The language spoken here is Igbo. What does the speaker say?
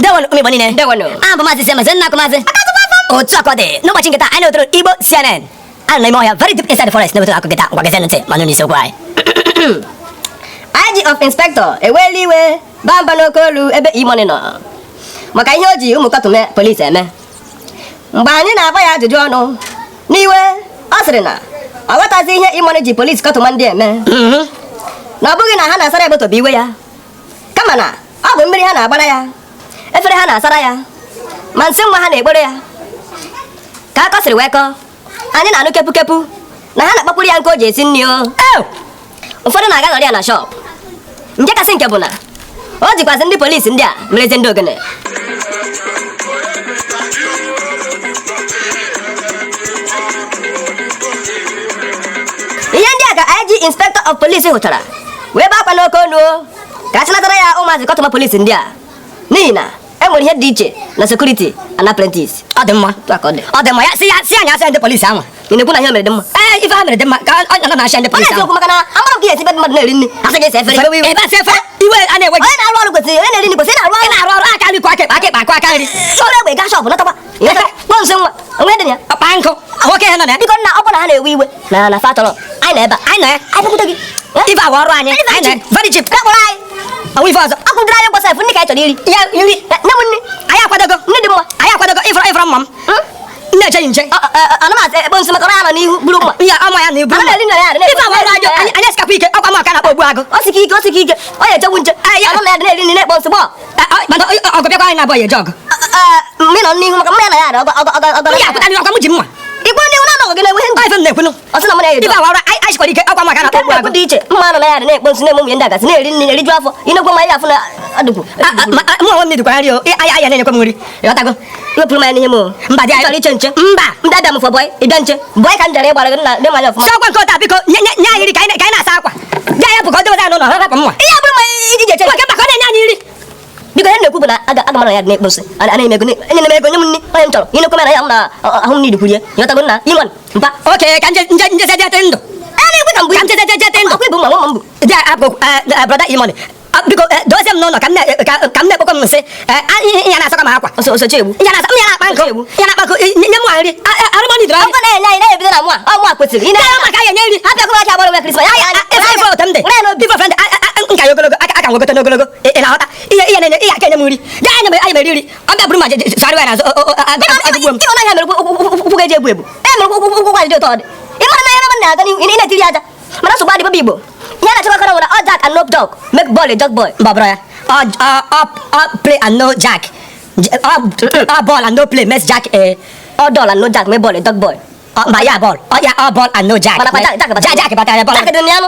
Ndewonu umi bonine. Ndewonu. Ambo mazi sema zenna kumazi. Otu akode. No watching kita. I know through IGBO CNN. And I'm here very deep inside the forest. Never to akugeta. Wagezente. Manuni so kwai. IG of Inspector eweliwe bamba n'okolu ebe imoni nọ maka ihe o ji ụmụ kọtụme polisi eme mgbe anyị na-agba ya ajụjụ ọnụ n'iwe ọ sịrị na ọ ghọtazi ihe imoni ji polisi kọtụma ndị eme na ọ bụghị na ha na-asara ebotobe iwe ya kama na ọ bụ mmiri ha na-agbara ya efere ha na-asara ya ma nsị nwa ha na-egboro ya ka akọ sịrị wee kọọ anyị na-anụ kepu kepu na ha na-akpakwuru ya nke o ji esi nri o ụfọdụ na-aga nọrọ ya na shọp nke kasị nke bụ na o jikwazi ndị polisi ndị a merezi ndị ogene ihe ndị a ka IG Inspector of Police hụchara wee bee akwa n'oke onu ka a chịnatara ya ụmụazị kọtụma polisi ndị a n'ihi na e nwere ihe dị iche na security and apprentice. Ọ dị mma. Ọ dị mma. Ya si anya asị ndị polisi ahụ. Ị na-ekwu na ihe mere dị mma. Ife ha mere dị mma ka ọ na-asị ndị polisi ahụ. Ọ maka na amara m ka esi ebe mmadụ na-eri nri asị gị esi efere. Ebe asị efere iwe a na-enwe gị. Onye na-arụ ọrụ kwesịrị onye na-eri nri kwesịrị na-arụ ọrụ aka nri kwa akụ aka nri. Sọrọ egbe gaa shọpụ natakwa. Kpọọ nsị nwa onwe dị ya. Ọkpa nkụ nwoke ha nọ na ya. Biko nna ọ bụ na ha na-ewe iwe na fatọrọ anyị na ebe anyị nọ ya. Anyị bụkwute gị. Ife awa ọrụ anyị. Anyị nọ very cheap. Kpọrọ anyị. Ọwụ ife ọzọ. Akwụdịrị anyị gbasa efu ndị ka anyị chọrọ iri. Ya iri. Nye m nri. Anyị akwadogo. Nri dị mma. Anyị akwadogo ifere mma m. Nne-eche nche. Ana m asị ekpo nsị maka ya nọ n'ihu buru mma. Ihe ọma ya na-ebu mma. Ife awa ọrụ anyị esikapụ ike ọkwa m aka na-akpọ ogbu agụ. O sike ike. Ọ ya echegbu nche. Ana m ya dị na-eri nri na-ekpo nsị gbọọ. Mana ọgụ bịakwa anyị na-abụọ ya eje ọgụ. Mgbe ị nọ n'ihu maka mma ya na ya ọgọ. Ya apụta ọkwa m ji mma. Igwe ndị ụlọ ọgụ gị na-enwe ihe ife m na-ekwunu. Ọ sị na mụ na ya Ife awa ọrụ anyị sikwara ike ọkwa m aka na-akpọ ogbu agụ. dị iche mma nọ na ya dị na-ekpo nsị na-eme ụmụ ndị agasị na-eri nri na-eriju afọ inekwe ma ya afụ na adụkwu. Mụ onwe m na-edukwa nri o. Anyị na-enyekwa m nri. Ịghọtago? Iwepụrụ m ya n'ihe m o. Mba dị Chọrọ iche nche. Mba. Ndị abịa m fọ bọị ịbịa nche. Bọị ka m jere ịgbara gị na dị manya ọfụma. Sọkwa nke ụta biko nye anyị nri ka anyị na-asa akwa. Dị anyị bụ ka ọ dịbata n'ụlọ ha rapụ mma. Ihe bụrụ ma iji eche. Nwoke maka ọ na-enye anyị nri. Biko ihe na-ekwu bụ na aga m na ya dị na-ekpo nsị. Ana m ego enye m ego nye m nri onye m chọrọ. Ihe na-ekwu na ya m na ahụ m n'idikwurie. Ịghọtago nna Imon mpa. Oke ka njeze jete ndụ. Na-ekwe ka mbụ Ka njeze jete ndụ. Ọkwa ịbụ nwa nwa m bụ. Dị abụ brother Imon. Biko dozie m n'ụlọ ka m na-ekpokọ m nsị. Ya na-asọkọ m akwa. Osochi egbu. Ya na-akpa nkụ. Ya na-akpa nkụ nye m nri. Arụmọnụ idoro anyị. Ọkwa na-enye anyị na-ebido na mụ a. Ọ mụ a kwesịrị. Ị na-enye maka ya nye nri. Hapụ ekwe aka agbara Krismas. Ya ife otu m dị. Ife ofe ndị nka ya ogologo aka nwegote n'ogologo. Ị na-aghọta ihe na-enye ihe aka enye m nri. Gaa anyị mere iri. Ọ bịa bụrụ ma sọrọ ya n'azụ agụgbuo m. Ịhụ na ihe mere ụkwụ ga-eji egbu egbu. Mere ụkwụ dị ụtọ dị. Ị mara na ya na na-aga n'ihu ị na-etiri aja. Mana nsogbu adịbụ Igbo. Ihe na-achọkwa kọrọ nwere all jack and no dog make ball a dog boy. Mbabra ya. All play and no jack. All ball and no play makes jack a all doll and no jack make ball a dog boy. Ma ya ball. All ball and no jack. Mana jack Jack batara ball. Jack dị n'anụ.